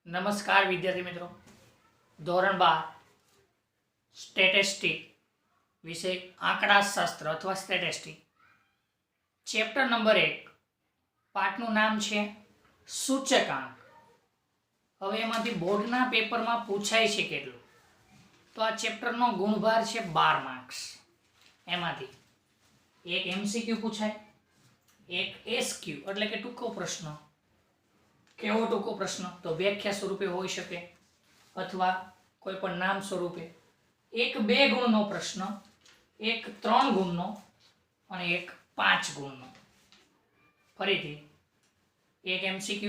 નમસ્કાર વિદ્યાર્થી મિત્રો, ધોરણ 12 સ્ટેટિસ્ટિક વિષય આંકડાશાસ્ત્ર અથવા સ્ટેટિસ્ટિક, ચેપ્ટર નંબર 1, પાઠનું નામ છે સૂચકાંક. હવે એમાંથી બોર્ડના પેપરમાં પૂછાય છે કેટલું, તો આ ચેપ્ટરનો ગુણભાર છે 12 માર્ક્સ. એમાંથી એક MCQ પૂછાય, એક SQ એટલે કે ટૂંકો પ્રશ્ન. કેવો ટૂંકો પ્રશ્ન? તો વ્યાખ્યા સ્વરૂપે હોઈ શકે અથવા કોઈ પણ નામ સ્વરૂપે. એક 2 ગુણનો પ્રશ્ન, એક 3 ગુણનો અને એક 5 ગુણનો. ફરીથી એક MCQ,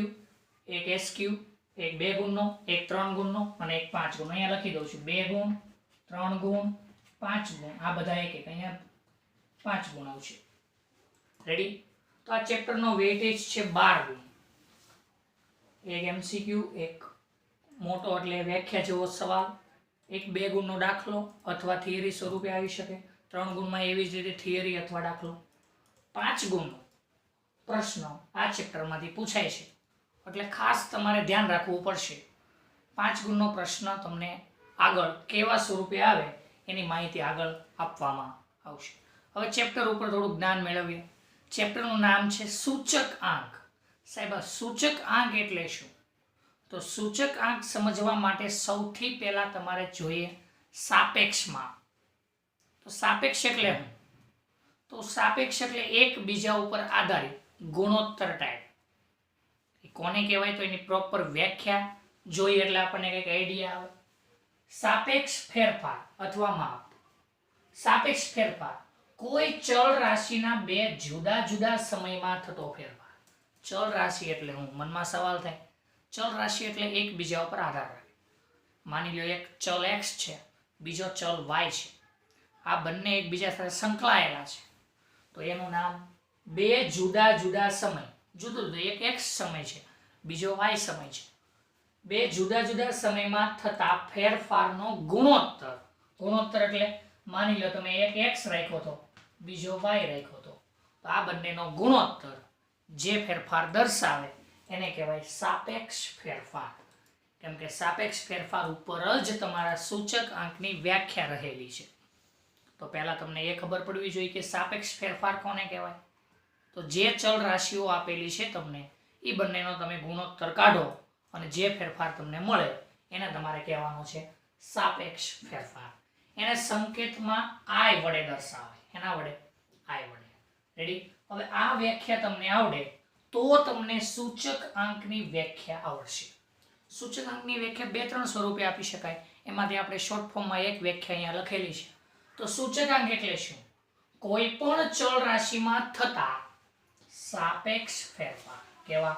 એક SQ, એક 2 ગુણનો, એક 3 ગુણનો અને એક 5 ગુણનો. અહીંયા લખી દઉં છું 2 ગુણ, 3 ગુણ, 5 ગુણ. આ બધા એક એક, અહીંયા 5 ગુણ આવશે. રેડી? તો આ ચેપ્ટરનો વેઇટેજ છે 12 ગુણ. એક MCQ, એક મોટો એટલે વ્યાખ્યા જેવો સવાલ, એક 2 ગુણનો દાખલો અથવા થિયરી સ્વરૂપે આવી શકે, 3 ગુણમાં એવી જ રીતે થિયરી અથવા દાખલો, 5 ગુણનો પ્રશ્ન આ ચેપ્ટરમાંથી પૂછાય છે. એટલે ખાસ તમારે ધ્યાન રાખવું પડશે. 5 ગુણનો પ્રશ્ન તમને આગળ કેવા સ્વરૂપે આવે એની માહિતી આગળ આપવામાં આવશે. હવે ચેપ્ટર ઉપર થોડું જ્ઞાન મેળવીએ. ચેપ્ટરનું નામ છે સૂચક આંક. સાહેબ, સૂચક આંક એટલે શું? તો સૂચક આંક સમજવા માટે સૌથી પહેલા તમારે જોઈએ સાપેક્ષ માપ. તો સાપેક્ષ એટલે શું? તો સાપેક્ષ એટલે એકબીજા ઉપર આધારિત ગુણોત્તર ટાઈપ. કોને કહેવાય? તો એની પ્રોપર વ્યાખ્યા જોઈએ એટલે આપણને કંઈક આઈડિયા આવે. સાપેક્ષ ફેરફાર અથવા માપ. સાપેક્ષ ફેરફાર કોઈ ચલ રાશિના બે જુદા જુદા સમયમાં થતો ફેરફાર. ચલ રાશિ એટલે હું મનમાં સવાલ થાય, ચલ રાશિ એટલે એકબીજા ઉપર આધાર રાખે. માની લો એક ચલ x છે, બીજો ચલ y છે. આ બંને એકબીજા સાથે સંકળાયેલા છે, તો એનું નામ બે જુદા જુદા સમય. જુદું જુદું, એક x સમય છે, બીજો y સમય છે. બે જુદા જુદા સમયમાં થતા ફેરફારનો ગુણોત્તર. ગુણોત્તર એટલે માની લો તમે એક x રાખ્યો તો, બીજો y રાખ્યો તો આ બંનેનો ગુણોત્તર જે ફેરફાર દર્શાવે એને કહેવાય સાપેક્ષ ફેરફાર. કેમ કે સાપેક્ષ ફેરફાર ઉપર જ તમારા સૂચક આંકની વ્યાખ્યા રહેલી છે. તો પહેલા તમને એ ખબર પડવી જોઈએ કે સાપેક્ષ ફેરફાર કોને કહેવાય. તો જે ચલ રાશિઓ આપેલી છે તમને, એ બંનેનો તમે ગુણોત્તર કાઢો અને જે ફેરફાર તમને મળે એને તમારે કહેવાનો છે સાપેક્ષ ફેરફાર. એને સંકેતમાં I વડે દર્શાવે. એના વડે? I વડે. રેડી? હવે આ વ્યાખ્યા તમને આવડે તો તમને સૂચક આંકની વ્યાખ્યા આવડશે. સૂચક આંકની વ્યાખ્યા 2-3 સ્વરૂપે આપી શકાય. એમાંથી આપણે શોર્ટ ફોર્મમાં એક વ્યાખ્યા અહીંયા લખેલી છે. તો સૂચક આંક એટલે શું? કોઈ પણ ચલ રાશિમાં થતા સાપેક્ષ ફેરફાર. કેવા?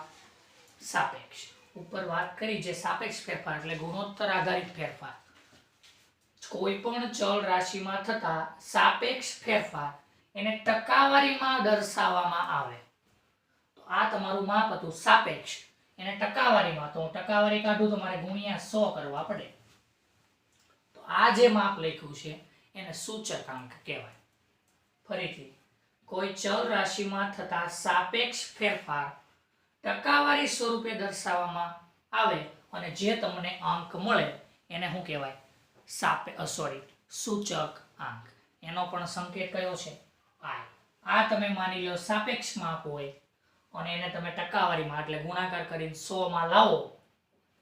સાપેક્ષ. ઉપર વાત કરી જે સાપેક્ષ ફેરફાર એટલે ગુણોત્તર આધારિત ફેરફાર. કોઈ પણ ચલ રાશિમાં થતા સાપેક્ષ ફેરફાર એને ટકાવારીમાં દર્શાવવામાં આવે. તો આ તમારું માપ હતું સાપેક્ષ. એને ટકાવારીમાં, તો હું ટકાવારી કાઢું તો મારે ગુણ્યા 100 કરવા પડે. તો આ જે માપ લખ્યું છે એને સૂચકાંક કહેવાય. ફરીથી, કોઈ ચલ રાશિમાં થતા સાપેક્ષ ફેરફાર ટકાવારી સ્વરૂપે દર્શાવવામાં આવે અને જે તમને અંક મળે એને શું કહેવાય? સૂચક આંક. એનો પણ સંકેત કયો છે? I. આ તમે માની લો સાપેક્ષ માપ હોય અને એને તમે ટકાવારીમાં એટલે ગુણાકાર કરીને 100 માં લાવો,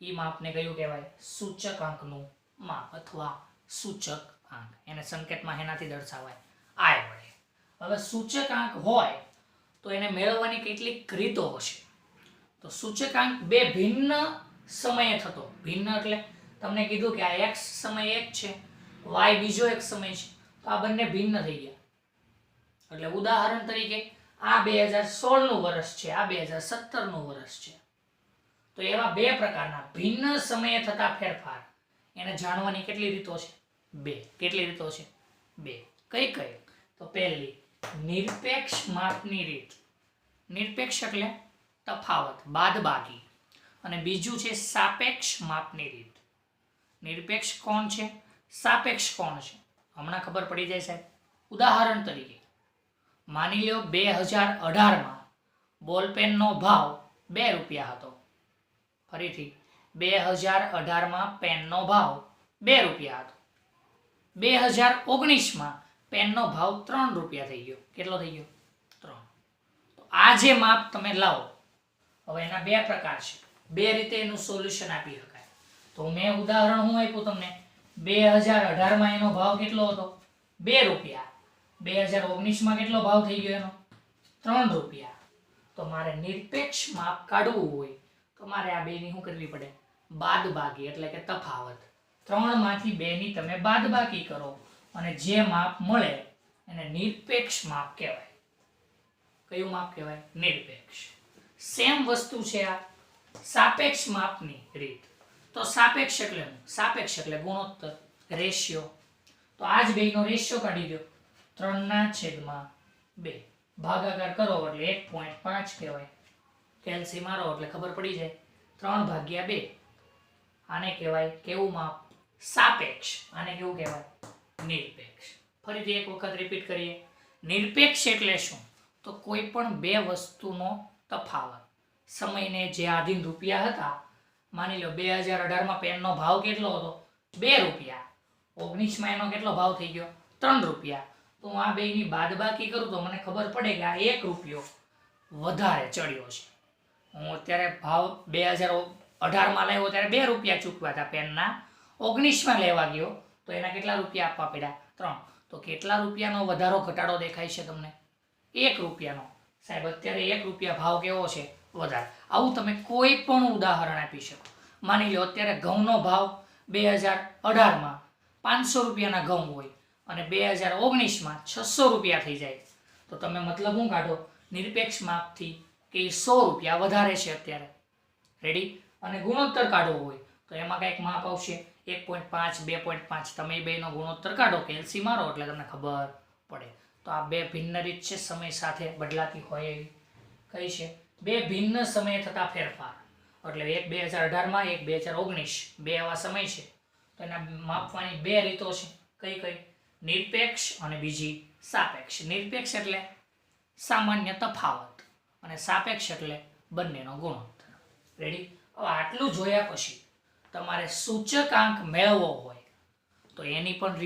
એ માપને કયું કહેવાય? સૂચકાંકનું માપ અથવા સૂચક આંક. એને સંકેતમાં એનાથી દર્શાવાય I વડે. હવે સૂચકાંક હોય તો એને મેળવવાની કેટલીક રીતો હશે. તો સૂચકાંક બે ભિન્ન સમયે થતો. ભિન્ન એટલે તમને કીધું કે આ x સમય એક છે, y બીજો એક સમય છે, તો આ બંને ભિન્ન થઈ ગયા. એટલે ઉદાહરણ તરીકે આ 2016 નું વર્ષ છે, આ 2017 નું વર્ષ છે. તો એવા બે પ્રકારના ભિન્ન સમયે થતા ફેરફાર એને જાણવાની કેટલી રીતો છે? 2. કેટલી રીતો છે? 2. કઈ કઈ? તો પહેલી નિરપેક્ષ માપની રીત. નિરપેક્ષ એટલે તફાવત, બાદબાકી. અને બીજું છે સાપેક્ષ માપની રીત. નિરપેક્ષ કોણ છે? સાપેક્ષ કોણ છે? હમણાં ખબર પડી જાય સાહેબ. ઉદાહરણ તરીકે માની લો 2018 માં બોલપેનનો ભાવ 2 રૂપિયા હતો. ફરીથી 2018માં પેનનો ભાવ 2 રૂપિયા હતો. 2019માં પેનનો ભાવ 3 રૂપિયા થઈ ગયો. કેટલો થઈ ગયો? 3. તો આ જે માપ તમે લાવો, હવે એના બે પ્રકાર છે, બે રીતે એનું સોલ્યુશન આપી શકાય. તો મેં ઉદાહરણ હું આપ્યું તમને, 2018માં એનો ભાવ કેટલો હતો? 2 રૂપિયા. 2019માં કેટલો ભાવ થઈ ગયો એનો? 3 રૂપિયા. તો મારે નિરપેક્ષ માપ કાઢવું હોય તો મારે આ બેની શું કરવી પડે? બાદબાકી, એટલે કે તફાવત. 3 માંથી 2 ની તમે બાદબાકી કરો અને જે માપ મળે એને નિરપેક્ષ માપ કહેવાય. કયું માપ કહેવાય? નિરપેક્ષ. સેમ વસ્તુ છે આ સાપેક્ષ માપની રીત. તો સાપેક્ષ એટલે શું? સાપેક્ષ એટલે ગુણોત્તર, રેશિયો. તો આ જ બેનો રેશિયો કાઢી દો. 3/2 ભાગાકાર કરો એટલે 1.5 કહેવાય. કેલ્સી મારો એટલે ખબર પડી જાય. 3/2. આને કહેવાય કેવું માપ? સાપેક્ષ. આને કેવું કહેવાય? નિરપેક્ષ. ફરીથી એક વખત રિપીટ કરીએ. નિરપેક્ષ એટલે શું? તો કોઈ પણ બે વસ્તુનો તફાવત. સમયને જે આધીન રૂપિયા હતા, માની લો 2018માં પેનનો ભાવ કેટલો હતો? 2 રૂપિયા. 19માં એનો કેટલો ભાવ થઈ ગયો? 3 રૂપિયા. તો હું આ બેની બાદબાકી કરું તો મને ખબર પડે કે આ 1 રૂપિયો વધારે ચડ્યો છે. હું અત્યારે ભાવ 2018માં લાવ્યો ત્યારે 2 રૂપિયા ચૂકવ્યા હતા પેનના. 19માં લેવા ગયો તો એના કેટલા રૂપિયા આપવા પડ્યા? 3. તો કેટલા રૂપિયાનો વધારો ઘટાડો દેખાય છે તમને? 1 રૂપિયાનો. સાહેબ અત્યારે 1 રૂપિયા ભાવ કેવો છે? વધારે. આવું તમે કોઈ પણ ઉદાહરણ આપી શકો. માની લો અત્યારે ઘઉંનો ભાવ 2018માં 500 રૂપિયાના ઘઉં હોય અને 2019માં 600 રૂપિયા થઈ જાય, તો તમે મતલબ શું કાઢો? નિરપેક્ષ માપથી કે 100 રૂપિયા વધારે છે અત્યારે. રેડી? અને ગુણોત્તર કાઢવો હોય તો એમાં કંઈક માપ આવશે 1.5, 2.5. તમે બેનો ગુણોત્તર કાઢો, કેલ્સી મારો એટલે તમને ખબર પડે. તો આ બે ભિન્ન રીત છે, સમય સાથે બદલાતી હોય એવી. કઈ છે? બે ભિન્ન સમયે થતા ફેરફાર. એટલે એક 2018માં, એક 2019, બે આવા સમય છે. તો એના માપવાની બે રીતો છે. કઈ કઈ? નિરપેક્ષ અને બીજી સાપેક્ષ. નિરપેક્ષ એટલે સામાન્ય તફાવત અને સાપેક્ષ એટલે બંનેનો ગુણોત્તર. રેડી? હવે આટલું જોયા પછી તમારે સૂચકાંક મેળવવો હોય તો એની પણ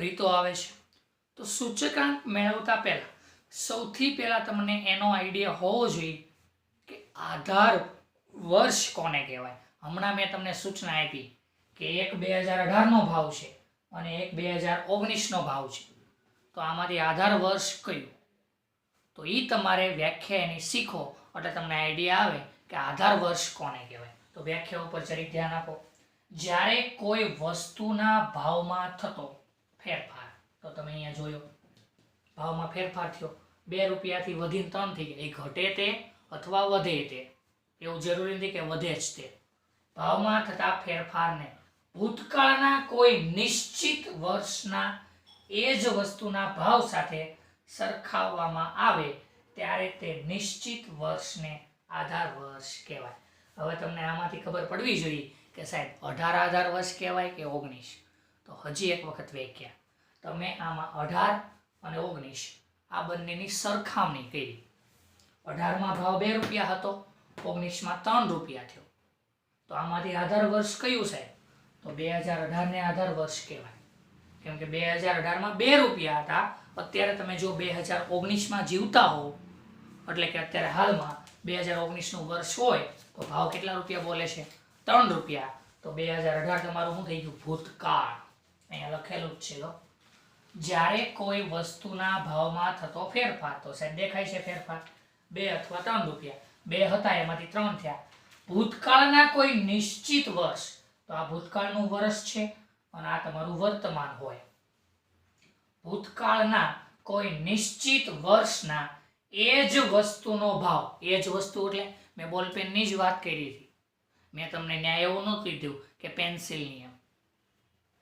રીતો આવે છે. તો સૂચકાંક મેળવતા પહેલા સૌથી પહેલા તમને એનો આઈડિયા હોવો જોઈએ કે આધાર વર્ષ કોને કહેવાય. હમણાં મેં તમને સૂચના આપી કે એક 2018નો ભાવ છે અને એક 2019નો ભાવ છે. તો આમાંથી આધાર વર્ષ કયું? તો એ તમારે વ્યાખ્યા એની શીખો એટલે તમને આઈડિયા આવે કે આધાર વર્ષ કોને કહેવાય. તો વ્યાખ્યા ઉપર જરીક ધ્યાન આપો. જ્યારે કોઈ વસ્તુના ભાવમાં થતો ફેરફાર, તો તમે અહીંયા જોયો ભાવમાં ફેરફાર થયો, 2 રૂપિયાથી વધીને 3 થઈ ગયા. એ ઘટે તે અથવા વધે તે, એવું જરૂરી નથી કે વધે જ તે. ભાવમાં થતા ફેરફારને ભૂતકાળના કોઈ નિશ્ચિત વર્ષના એ જ વસ્તુના ભાવ સાથે સરખાવવામાં આવે ત્યારે તે નિશ્ચિત વર્ષને આધાર વર્ષ કહેવાય. હવે તમને આમાંથી ખબર પડવી જોઈએ કે સાહેબ 18 આધાર વર્ષ કહેવાય કે 19? તો હજી એક વખત વ્યાખ્યા. તમે આમાં 18 અને 19 આ બંનેની સરખામણી કરી. 18માં ભાવ 2 રૂપિયા હતો, 19માં 3 રૂપિયા થયો. તો આમાંથી આધાર વર્ષ કયું સાહેબ? તો 2018 ને આધાર વર્ષ કહેવાય. કેમ કે 2018માં 2 રૂપિયા હતા. અત્યારે તમે જો 2019માં જીવતા હો, એટલે કે અત્યારે હાલમાં 2019નું વર્ષ હોય તો ભાવ કેટલા રૂપિયા બોલે છે? 3 રૂપિયા. તો 2018 તમારું શું થઈ ગયું? ભૂતકાળ. અહીંયા લખેલું જ છે. જ્યારે કોઈ વસ્તુના ભાવમાં થતો ફેરફાર, તો સાહેબ દેખાય છે ફેરફાર 2 અથવા 3 રૂપિયા. 2 હતા એમાંથી 3 થયા. ભૂતકાળના કોઈ નિશ્ચિત વર્ષ, તો આ ભૂતકાળનું વર્ષ છે અને આ તમારું વર્તમાન હોય. ભૂતકાળના કોઈ નિશ્ચિત વર્ષના એ જ વસ્તુનો ભાવ, એ જ વસ્તુ એટલે મેં બોલપેનની જ વાત કરી હતી. મેં તમને ન્યાય એવું નહોતું કીધું કે પેન્સિલની. એમ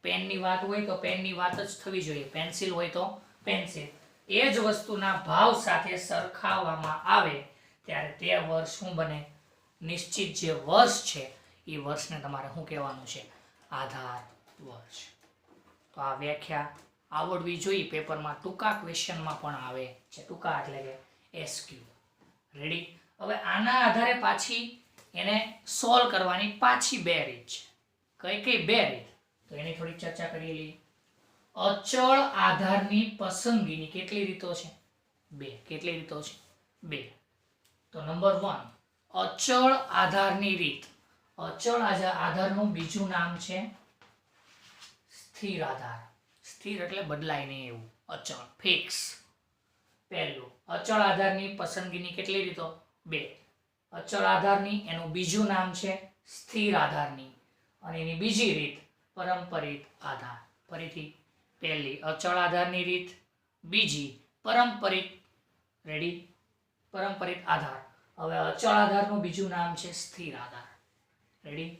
પેનની વાત હોય તો પેનની વાત જ થવી જોઈએ, પેન્સિલ હોય તો પેન્સિલ. એ જ વસ્તુના ભાવ સાથે સરખાવવામાં આવે ત્યારે તે વર્ષ શું બને? નિશ્ચિત જે વર્ષ છે એ વર્ષને તમારે શું કહેવાનું છે? આધાર વર્ષ. તો આ વ્યાખ્યા આવડવી જોઈએ. પેપરમાં ટૂંકા ક્વેશ્ચનમાં પણ આવે છે. ટૂંકા એટલે કે SQ. રેડી? હવે આના આધારે પાછી એને સોલ્વ કરવાની પાછી બે રીત છે. કઈ બે રીત? તો એની થોડીક ચર્ચા કરી લઈએ. અચળ આધારની પસંદગીની કેટલી રીતો છે? બે. કેટલી રીતો છે? બે. તો નંબર 1, અચળ આધારની રીત. અચળ આધારનું બીજું નામ છે સ્થિર આધાર. સ્થિર એટલે બદલાય નહીં એવું, અચળ, ફિક્સ. પહેલું, અચળ આધારની પસંદગીની કેટલી રીતો? બે. અચળ આધારની એનું બીજું નામ છે સ્થિર આધારની, અને એની બીજી રીત પરંપરિત આધાર. ફરીથી, પહેલી અચળ આધારની રીત, બીજી પરંપરિત. રેડી? પરંપરિત આધાર. હવે અચળ આધારનું બીજું નામ છે સ્થિર આધાર. રેડી?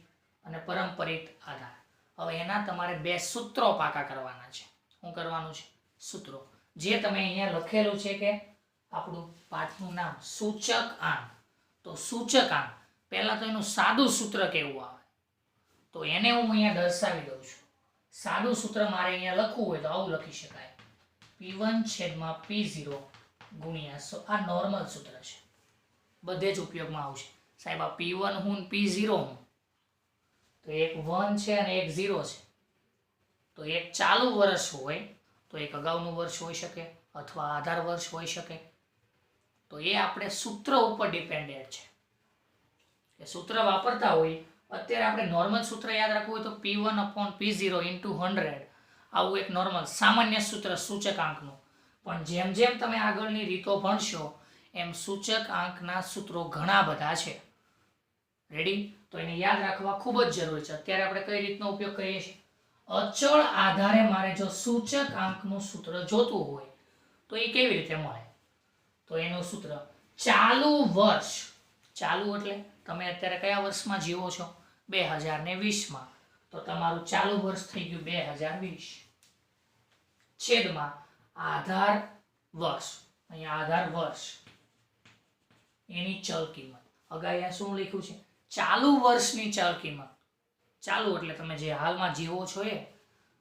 અને પરંપરિત આધાર. હવે એના તમારે બે સૂત્રો પાકા કરવાના છે. શું કરવાનું છે? સૂત્રો. જે તમે અહીંયા લખેલું છે કે આપણું પાઠનું નામ સૂચક આંક. તો સૂચક આંક પહેલા તો એનું સાદું સૂત્ર કેવું આવે તો એને હું અહીંયા દર્શાવી દઉં છું. સાદું સૂત્ર મારે અહીંયા લખવું હોય તો આવું લખી શકાય, P1/P0 ગુણ્યા 100. આ નોર્મલ સૂત્ર છે, બધે જ ઉપયોગમાં આવશે. સાહેબ આ P1 હું P0 હું, તો એક 1 છે અને એક 0 છે. તો એક ચાલુ વર્ષ હોય તો એક અગાઉનું વર્ષ હોઈ શકે અથવા આધાર વર્ષ હોઈ શકે. તો એ આપણે સૂત્ર ઉપર ડિપેન્ડેન્ટ છે કે સૂત્ર વાપરતા હોય. અત્યારે આપણે નોર્મલ સૂત્ર યાદ રાખવું હોય તો P1/P0 × 100 આવું એક નોર્મલ સામાન્ય સૂત્ર સૂચકાંકનું. પણ જેમ જેમ તમે આગળની રીતો ભણશો એમ સૂચકાંકના સૂત્રો ઘણા બધા છે. રેડી? તો એને યાદ રાખવા ખૂબ જ જરૂરી છે. અત્યારે આપણે કઈ રીતનો ઉપયોગ કરીએ છીએ? અચળ આધારે મારે જો સૂચકાંકનું સૂત્ર જોતું હોય તો એ કેવી રીતે મળે? તો એનું સૂત્ર ચાલુ વર્ષ. ચાલુ એટલે તમે અત્યારે કયા વર્ષમાં જીવો છો? 2020માં. તો તમારું ચાલુ વર્ષ થઈ ગયું 2020 છેદમાં આધાર વર્ષ. અહીંયા આધાર વર્ષ એની ચલ કિંમત. અગાઉ અહીંયા શું લખ્યું છે? ચાલુ વર્ષની ચલ કિંમત. ચાલુ એટલે તમે જે હાલમાં જીવો છો એ,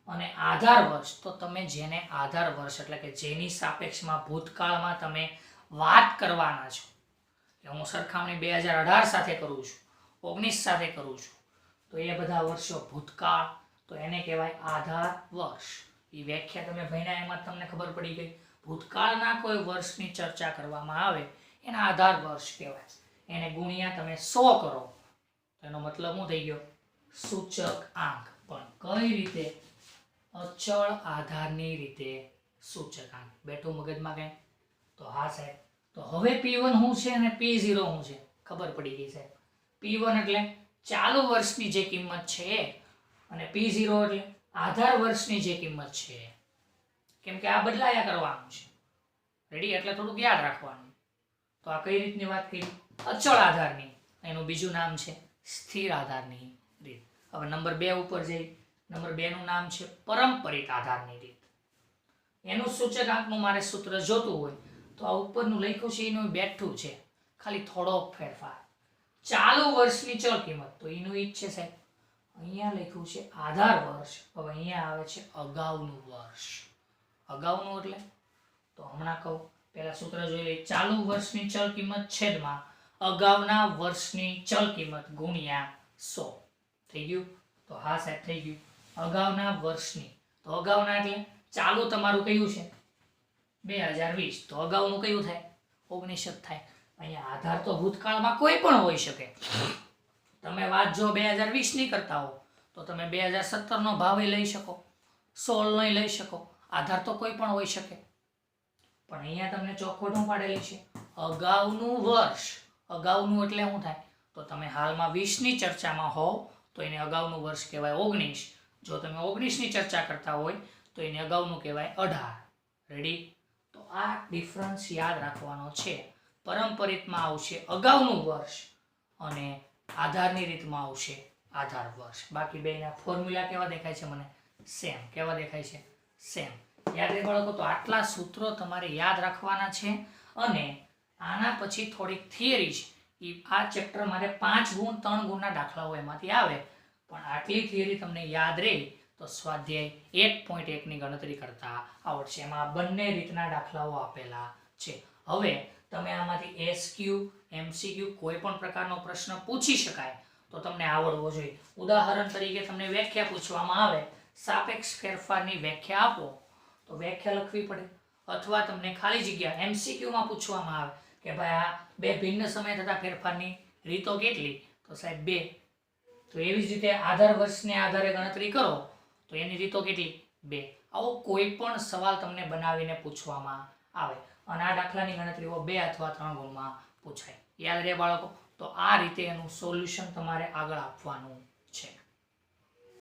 અને આધાર વર્ષ તો તમે જેને આધાર વર્ષ એટલે કે જેની સાપેક્ષમાં ભૂતકાળમાં તમે વાત કરવાના છો. હું સરખામણી 2018 સાથે કરું છું, 19 સાથે કરું છું, તો એ બધા વર્ષો ભૂતકાળ, તો એને કહેવાય આધાર વર્ષ. એ વ્યાખ્યા તમે ભણ્યા એમાં તમને ખબર પડી ગઈ. ભૂતકાળના કોઈ વર્ષની ચર્ચા કરવામાં આવે એના આધાર વર્ષ કહેવાય. એને ગુણ્યા તમે 100 કરો એનો મતલબ શું થઈ ગયો? સૂચક આંક. પણ કઈ રીતે? અચળ આધારની રીતે સૂચક આંક. બેઠું મગજમાં કઈ? તો હા સાહેબ. તો હવે P1 શું છે અને P0 શું છે ખબર પડી ગઈ સાહેબ. P1 એટલે ચાલુ વર્ષની જે કિંમત છે એ, અને P0 એટલે આધાર વર્ષની જે કિંમત છે. કેમ કે આ બદલાયા કરવાનું છે. રેડી? એટલે થોડુંક યાદ રાખવાનું. તો આ કઈ રીતની વાત કરી? અચળ આધારની. એનું બીજું નામ છે સ્થિર આધારની રીત. હવે નંબર 2 ઉપર જઈ. નંબર 2 નું નામ છે પરંપરિત આધારની રીત. એનું સૂચકાંકનું મારે સૂત્ર જોતું હોય તો આ ઉપરનું લખ્યું છે એનું બેઠું છે, ખાલી થોડોક ફેરફાર. ચાલુ વર્ષની ચલ કિંમત તો એનું ઈ જ છે સાહેબ. અહીંયા લખ્યું છે આધાર વર્ષ, હવે અહીંયા આવે છે અગાઉનું વર્ષ. અગાઉનું એટલે તો હમણાં કહું, પહેલા સૂત્ર જોઈ લઈએ. ચાલુ વર્ષની ચલ કિંમત છેદમાં અગાઉના વર્ષની ચલ કિંમત ગુણ્યા 100. થઈ ગયું? તો હા સાહેબ થઈ ગયું. અગાઉના વર્ષની, તો અગાઉના એટલે ચાલુ તમારું કયું છે? 2020. તો અગાઉનું કયું થાય? 19 જ થાય. અહીંયા આધાર તો ભૂતકાળમાં કોઈ પણ હોઈ શકે. તમે વાત જો 2020 ની કરતા હો તો તમે 2017 નો ભાવ લઈ શકો, 16 નો લઈ શકો. આધાર તો કોઈ પણ હોઈ શકે. પણ અહીંયા તમને ચોખવટું પાડેલી છે અગાઉનું વર્ષ. અગાઉનું એટલે શું થાય? તો તમે હાલમાં 20 ની ચર્ચામાં હોવ તો એને અગાઉનું વર્ષ કહેવાય 19. જો તમે 19 ની ચર્ચા કરતા હોય તો એને અગાઉનું કહેવાય 18. રેડી? તો આ ડિફરન્સ યાદ રાખવાનો છે. પરંપરિતમાં આવશે અગાઉનું વર્ષ અને આધારની રીતમાં આવશે આધાર વર્ષ. બાકી બેના ફોર્મ્યુલા કેવા દેખાય છે મને? સેમ. કેવા દેખાય છે? સેમ. યાદ રાખો. તો આટલા સૂત્રો તમારે યાદ રાખવાના છે. અને આના પછી થોડીક થિયરી છે. આ ચેપ્ટર મારે 5 ગુણ 3 ગુણના દાખલાઓ એમાંથી આવે, પણ આટલી થિયરી તમને યાદ રહે તો સ્વાધ્યાય 1.1 ની ગણતરી કરતા આવડશે. એમાં બંને રીતના દાખલાઓ આપેલા છે. હવે તમે આમાંથી SQ MCQ કોઈ પણ પ્રકારનો પ્રશ્ન પૂછી શકાય તો તમને આવડવો જોઈએ. ઉદાહરણ તરીકે તમને વ્યાખ્યા પૂછવામાં આવે, સાપેક્ષ ફેરફારની વ્યાખ્યા આપો, તો વ્યાખ્યા લખવી પડે. અથવા તમને ખાલી જગ્યા MCQ માં પૂછવામાં આવે કે ભાઈ આ બે ભિન્ન સમય થતા ફેરફારની રીતો કેટલી, તો સાહેબ 2. તો એવી જ રીતે આધાર વર્ષને આધારે ગણતરી કરો તો એની રીતો કેટલી? 2. આવો કોઈ પણ સવાલ તમને બનાવીને પૂછવામાં આવે અને આ દાખલાની ગણતરીઓ 2 અથવા 3 ગુણમાં પૂછાય. યાદ રહે બાળકો? તો આ રીતે એનું સોલ્યુશન તમારે આગળ આપવાનું